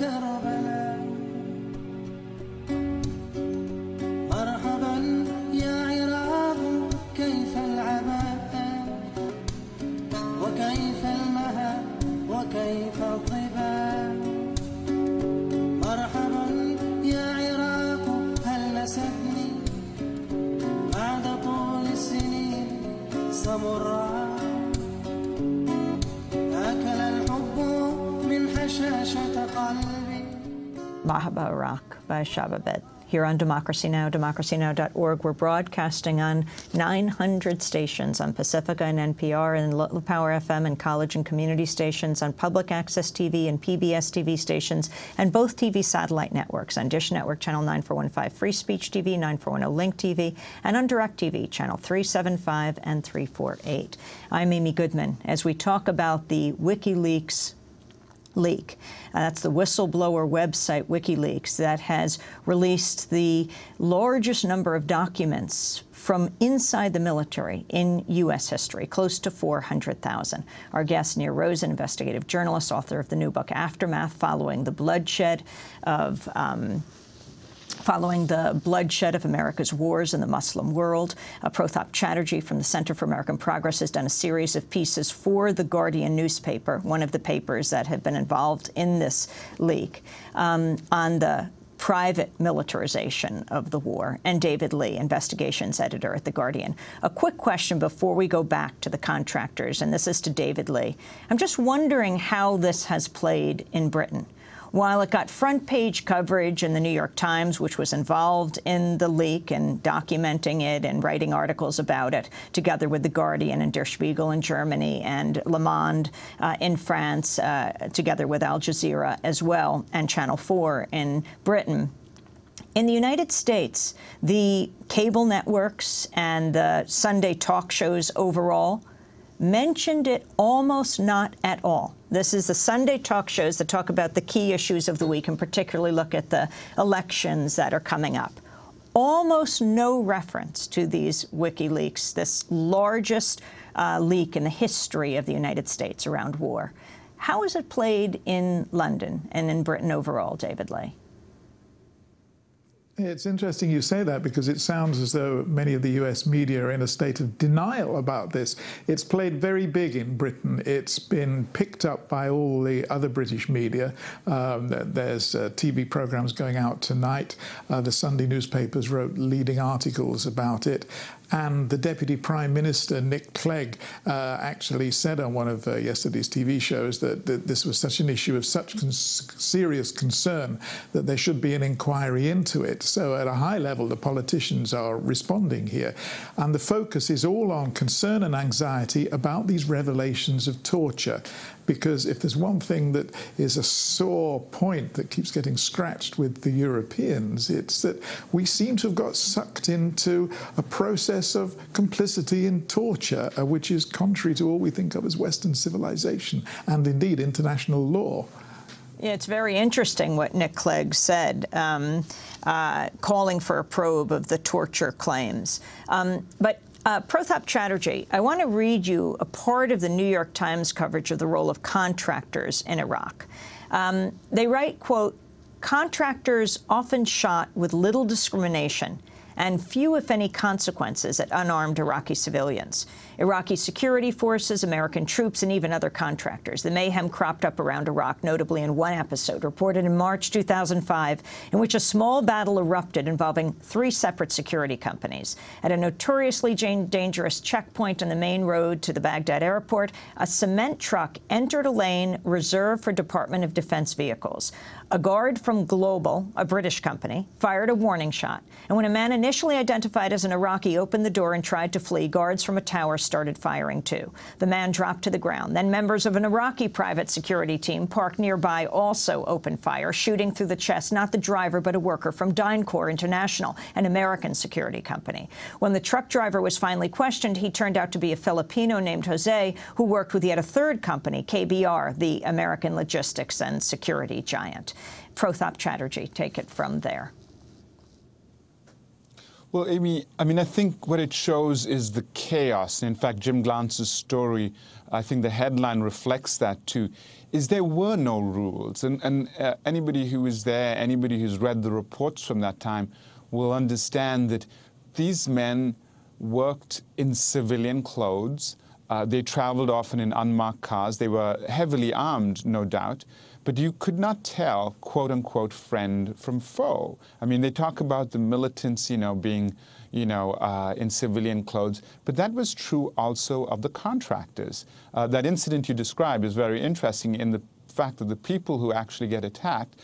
كربلاء مرحبا يا عراق كيف العباء وكيف المها وكيف الظباء مرحبا يا عراق هل نسبني بعد طول السنين سمراء أكل الحب من حشاشة قلبي. Mahaba Iraq by Shababed. Here on Democracy Now!, democracynow.org. We're broadcasting on 900 stations on Pacifica and NPR and Low Power FM and college and community stations, on public access TV and PBS TV stations, and both TV satellite networks on Dish Network Channel 9415, Free Speech TV, 9410 Link TV, and on DirecTV Channel 375 and 348. I'm Amy Goodman as we talk about the WikiLeaks leak. That's the whistleblower website, WikiLeaks, that has released the largest number of documents from inside the military in U.S. history, close to 400,000. Our guest, Rosen, investigative journalist, author of the new book, Aftermath, following the bloodshed of America's wars in the Muslim world. Pratap Chatterjee from the Center for American Progress has done a series of pieces for The Guardian newspaper, one of the papers that have been involved in this leak, on the private militarization of the war, and David Leigh, investigations editor at The Guardian. A quick question before we go back to the contractors, and this is to David Leigh. I'm just wondering how this has played in Britain. While it got front-page coverage in the New York Times, which was involved in the leak and documenting it and writing articles about it, together with The Guardian and Der Spiegel in Germany and Le Monde in France, together with Al Jazeera as well, and Channel 4 in Britain. In the United States, the cable networks and the Sunday talk shows overall mentioned it almost not at all. This is the Sunday talk shows that talk about the key issues of the week and particularly look at the elections that are coming up. Almost no reference to these WikiLeaks, this largest leak in the history of the United States around war. How is it played in London and in Britain overall, David Leigh? It's interesting you say that because it sounds as though many of the US media are in a state of denial about this. It's played very big in Britain. It's been picked up by all the other British media. There's TV programs going out tonight. The Sunday newspapers wrote leading articles about it. And the Deputy Prime Minister, Nick Clegg, actually said on one of yesterday's TV shows that this was such an issue of such serious concern that there should be an inquiry into it. So at a high level, the politicians are responding here. And the focus is all on concern and anxiety about these revelations of torture. Because if there's one thing that is a sore point that keeps getting scratched with the Europeans, it's that we seem to have got sucked into a process of complicity in torture, which is contrary to all we think of as Western civilization and indeed international law. Yeah, it's very interesting what Nick Clegg said, calling for a probe of the torture claims. Pratap Chatterjee, I want to read you a part of the New York Times coverage of the role of contractors in Iraq. They write, quote, "Contractors often shot with little discrimination and few, if any, consequences at unarmed Iraqi civilians. Iraqi security forces, American troops, and even other contractors. The mayhem cropped up around Iraq, notably in one episode reported in March 2005, in which a small battle erupted involving 3 separate security companies. At a notoriously dangerous checkpoint on the main road to the Baghdad airport, a cement truck entered a lane reserved for Department of Defense vehicles. A guard from Global, a British company, fired a warning shot. And when a man initially identified as an Iraqi opened the door and tried to flee, guards from a tower started firing too. The man dropped to the ground. Then members of an Iraqi private security team parked nearby also opened fire, shooting through the chest, not the driver, but a worker from DynCorp International, an American security company. When the truck driver was finally questioned, he turned out to be a Filipino named Jose, who worked with yet a third company, KBR, the American logistics and security giant. Pratap Chatterjee, take it from there. Well, Amy, I mean, I think what it shows is the chaos. In fact, Jim Glance's story, I think the headline reflects that too, is there were no rules. And anybody who was there, anybody who's read the reports from that time will understand that these men worked in civilian clothes. They traveled often in unmarked cars. They were heavily armed, no doubt. But you could not tell, quote-unquote, friend from foe. I mean, they talk about the militants, being, in civilian clothes. But that was true also of the contractors. That incident you described is very interesting in the fact that the people who actually get attacked,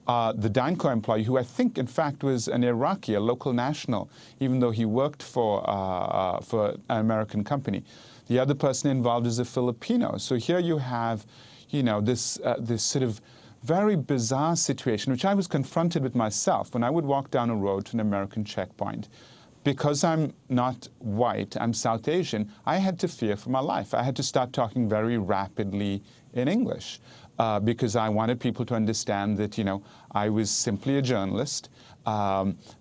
the Danco employee, who I think, in fact, was an Iraqi, a local national, even though he worked for an American company. The other person involved is a Filipino. So here you have this sort of very bizarre situation, which I was confronted with myself when I would walk down a road to an American checkpoint. Because I'm not white, I'm South Asian, I had to fear for my life. I had to start talking very rapidly in English because I wanted people to understand that, I was simply a journalist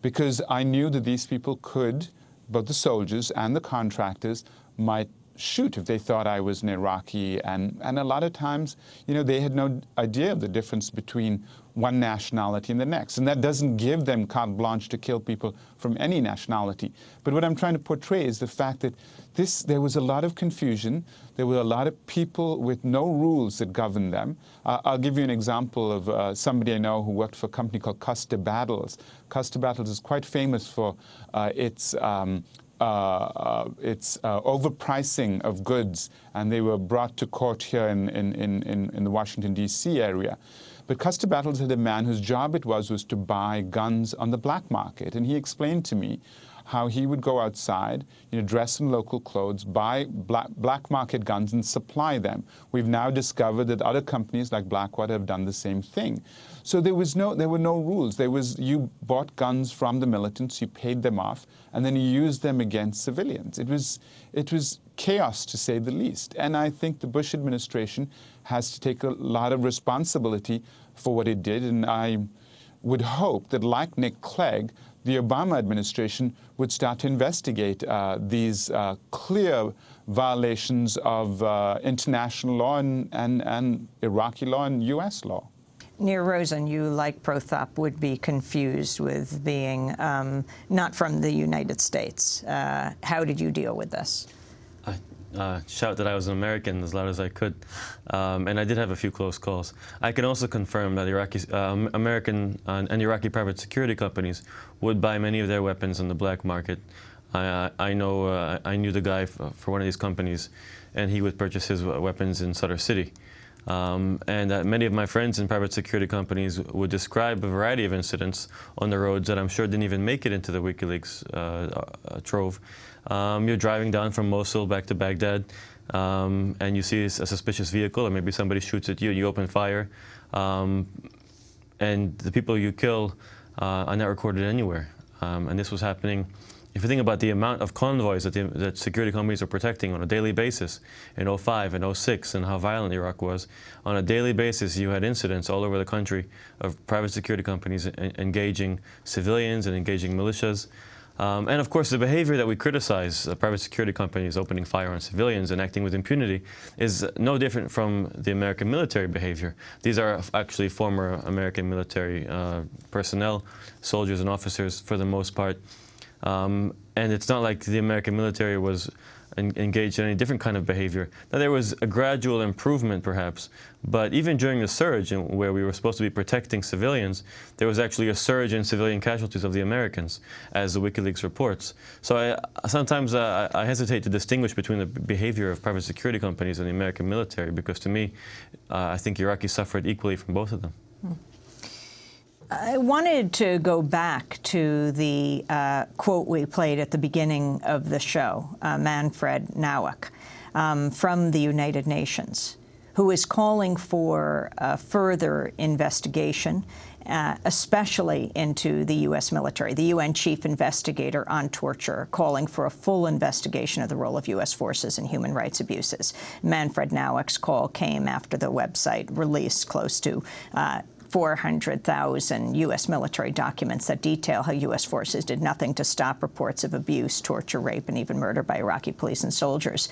because I knew that these people could, both the soldiers and the contractors, might shoot if they thought I was an Iraqi, and a lot of times, they had no idea of the difference between one nationality and the next, and that doesn't give them carte blanche to kill people from any nationality. But what I'm trying to portray is the fact that there was a lot of confusion, there were a lot of people with no rules that governed them. I'll give you an example of somebody I know who worked for a company called Custer Battles. Custer Battles is quite famous for its overpricing of goods, and they were brought to court here in the Washington, D.C. area. But Custer Battles had a man whose job it was to buy guns on the black market, and he explained to me how he would go outside, dress in local clothes, buy black market guns and supply them. We've now discovered that other companies like Blackwater have done the same thing. So there were no rules. You bought guns from the militants, you paid them off, and then you used them against civilians. It was chaos, to say the least. And I think the Bush administration has to take a lot of responsibility for what it did, and I would hope that, like Nick Clegg, the Obama administration would start to investigate these clear violations of international law and Iraqi law and U.S. law. Near Rosen, you, like Pratap, would be confused with being not from the United States. How did you deal with this? Shout that I was an American as loud as I could, and I did have a few close calls. I can also confirm that American and Iraqi private security companies would buy many of their weapons on the black market. I knew the guy for one of these companies, and he would purchase his weapons in Sutter City. And many of my friends in private security companies would describe a variety of incidents on the roads that I'm sure didn't even make it into the WikiLeaks trove. You're driving down from Mosul back to Baghdad, and you see a suspicious vehicle, or maybe somebody shoots at you, and you open fire, and the people you kill are not recorded anywhere. And this was happening. If you think about the amount of convoys that security companies are protecting on a daily basis in 2005 and 2006 and how violent Iraq was, on a daily basis you had incidents all over the country of private security companies engaging civilians and engaging militias. And of course the behavior that we criticize, private security companies opening fire on civilians and acting with impunity, is no different from the American military behavior. These are actually former American military personnel, soldiers and officers for the most part. And it's not like the American military was engaged in any different kind of behavior. Now, there was a gradual improvement, perhaps, but even during the surge, where we were supposed to be protecting civilians, there was actually a surge in civilian casualties of the Americans, as the WikiLeaks reports. So sometimes I hesitate to distinguish between the behavior of private security companies and the American military, because to me, I think Iraqis suffered equally from both of them. I wanted to go back to the quote we played at the beginning of the show, Manfred Nowak, from the United Nations, who is calling for further investigation, especially into the U.S. military. The UN chief investigator on torture calling for a full investigation of the role of U.S. forces in human rights abuses. Manfred Nowak's call came after the website released close to 400,000 U.S. military documents that detail how U.S. forces did nothing to stop reports of abuse, torture, rape, and even murder by Iraqi police and soldiers.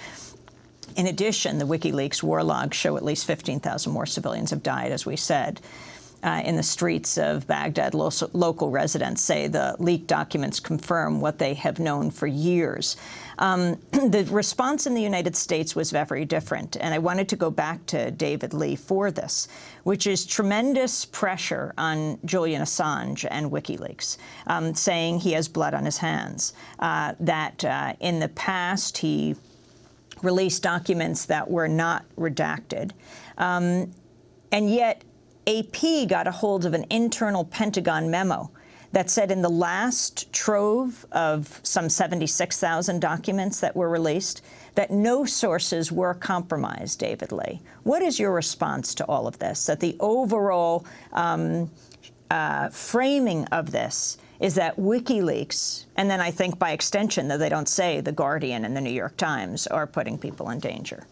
In addition, the WikiLeaks war logs show at least 15,000 more civilians have died, as we said. In the streets of Baghdad, local residents say the leaked documents confirm what they have known for years. The response in the United States was very different, and I wanted to go back to David Leigh for this, which is tremendous pressure on Julian Assange and WikiLeaks, saying he has blood on his hands, that in the past he released documents that were not redacted, and yet AP got a hold of an internal Pentagon memo that said in the last trove of some 76,000 documents that were released, that no sources were compromised, David Leigh. What is your response to all of this, that the overall framing of this is that WikiLeaks, and then I think by extension, though they don't say The Guardian and the New York Times, are putting people in danger?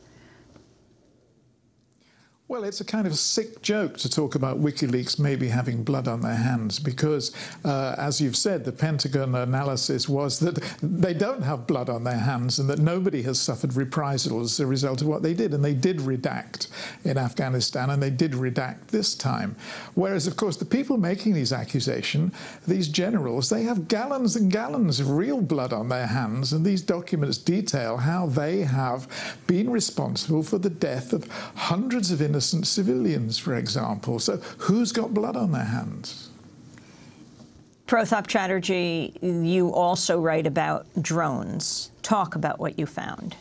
Well, it's a kind of sick joke to talk about WikiLeaks maybe having blood on their hands because, as you've said, the Pentagon analysis was that they don't have blood on their hands and that nobody has suffered reprisals as a result of what they did. And they did redact in Afghanistan, and they did redact this time. Whereas, of course, the people making these accusations, these generals, they have gallons and gallons of real blood on their hands, and these documents detail how they have been responsible for the death of hundreds of innocent civilians, for example. So who's got blood on their hands? Pratap Chatterjee, you also write about drones. Talk about what you found.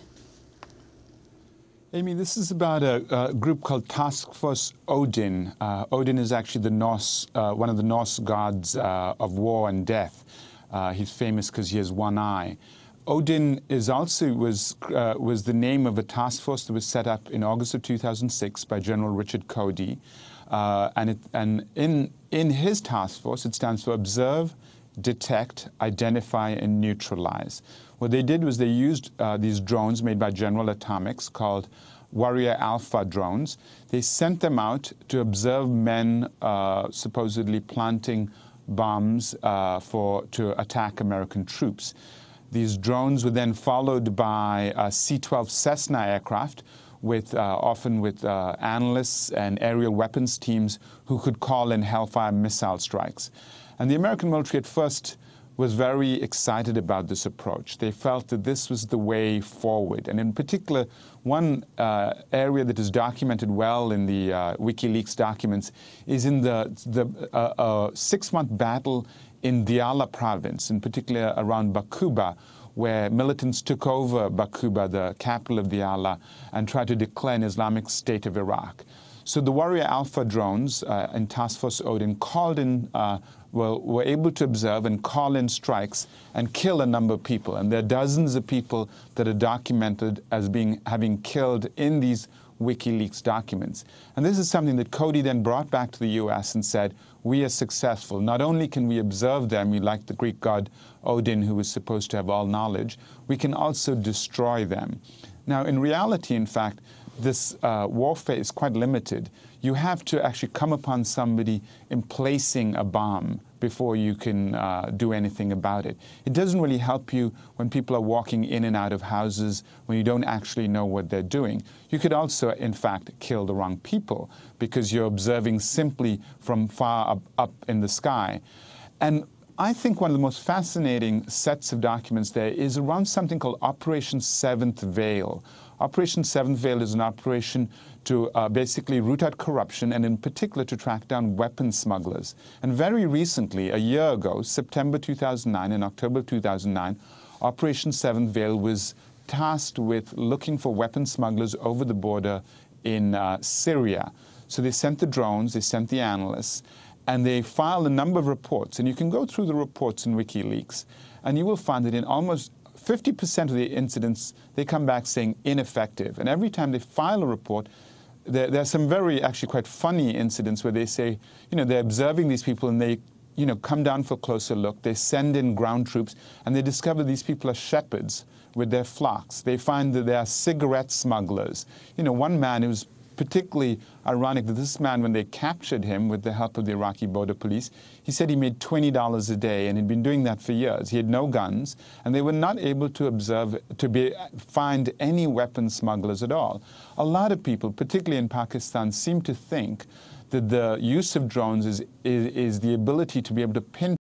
Amy, this is about a group called Task Force Odin. Odin is actually the Norse, one of the Norse gods of war and death. He's famous because he has one eye. Odin is also was the name of a task force that was set up in August of 2006 by General Richard Cody, and in his task force it stands for Observe, Detect, Identify, and Neutralize. What they did was they used these drones made by General Atomics called Warrior Alpha drones. They sent them out to observe men supposedly planting bombs to attack American troops. These drones were then followed by C-12 Cessna aircraft, often with analysts and aerial weapons teams who could call in Hellfire missile strikes. And the American military at first was very excited about this approach. They felt that this was the way forward. And in particular, one area that is documented well in the WikiLeaks documents is in the 6-month battle in Diyala province, in particular around Bakuba, where militants took over Bakuba, the capital of Diyala, and tried to declare an Islamic State of Iraq. So the Warrior Alpha drones in Task Force Odin called in, were able to observe and call in strikes and kill a number of people. And there are dozens of people that are documented as having killed in these WikiLeaks documents. And this is something that Cody then brought back to the U.S. and said, we are successful. Not only can we observe them, we like the Greek god Odin, who was supposed to have all knowledge, we can also destroy them. Now, in reality, in fact, this warfare is quite limited. You have to actually come upon somebody emplacing a bomb before you can do anything about it. It doesn't really help you when people are walking in and out of houses, when you don't actually know what they're doing. You could also, in fact, kill the wrong people because you're observing simply from far up in the sky. And I think one of the most fascinating sets of documents there is around something called Operation Seventh Veil. Operation Seventh Veil is an operation to basically root out corruption and in particular to track down weapons smugglers. And very recently, a year ago, September 2009 and October 2009, Operation Seventh Veil was tasked with looking for weapons smugglers over the border in Syria. So they sent the drones, they sent the analysts, and they filed a number of reports. And you can go through the reports in WikiLeaks, and you will find that in almost 50% of the incidents, they come back saying ineffective. And every time they file a report, there are some very actually quite funny incidents where they say, they're observing these people and they, come down for a closer look. They send in ground troops and they discover these people are shepherds with their flocks. They find that they are cigarette smugglers. One man who was particularly ironic that this man, when they captured him with the help of the Iraqi border police, he said he made $20 a day, and he'd been doing that for years. He had no guns, and they were not able to find any weapon smugglers at all. A lot of people, particularly in Pakistan, seem to think that the use of drones is the ability to be able to pinpoint